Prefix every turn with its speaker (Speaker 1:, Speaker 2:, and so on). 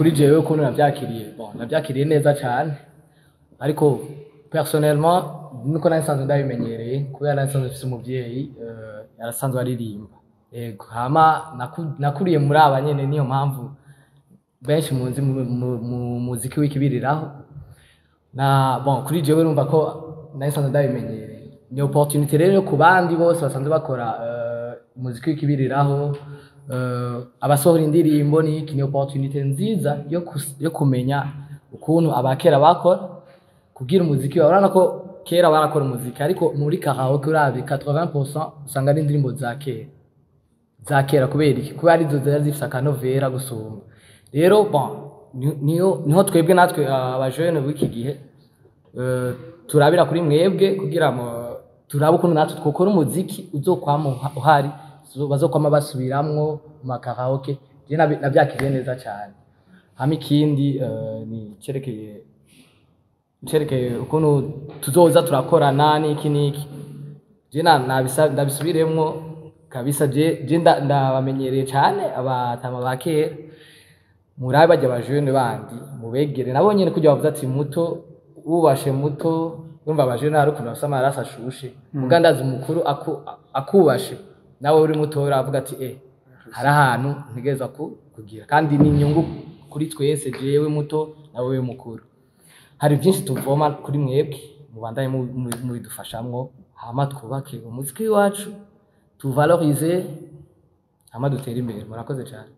Speaker 1: kuri jewe ukuntu navyakiriye bon navyakiriye neza cyane ariko personnellement nuko nasanzwe ndabimenyereye kubera nasanzwe mfise umuvyeyi yarasanzwe aririmba yego hama nakuriye muri aba nyene niyo mpamvu benshi munzi mu muziki w'ikibiriraho na bon kuri jewe urumva ko nasanzwe ndabimenyereye ni opportunité rero ku bandi bose basanzwe bakora umuziki w'ikibiriraho abasohora indirimbo ni opportunité nziza yo kumenya ukuntu abakera bakora kugira umuziki urabona ko kera barakora umuziki ariko muri karaoke urabe 80% usanga ari indirimbo za kera kubera iki kubera arizo zari zifise akanovera gusumba rero bon niho twebwe natwe abajene b'iki gihe turabira kuri mwebwe kugira ngo turabe ukuntu natwe twokora umuziki uzokwama uhari bazokwama basubiramwo mu makaraoke je navyakiriye neza cyane hama ikindi ni cerekeye ukuntu tuzoza turakorana n'iki je ndabisubiremwo kabisa je ndabamenyereye cyane abatama bakera murabe bajya abajene bandi mubegere nabo nyene kujya bavuze ati muto ubashe muto urumva abajene hari ukuntu bafise amaraso ashushe mugandaza umukuru akubashe nawe uri muto uravuga ati hari ahantu ntegeza kugira kandi ni inyungu kuri twese jewe muto nawe mukuru hari byinshi tuvoma kuri mwebwe mubandaye mu bidufashamwo hama twubake umuziki wacu tuvalorize hama dutere imbere murakoze cyane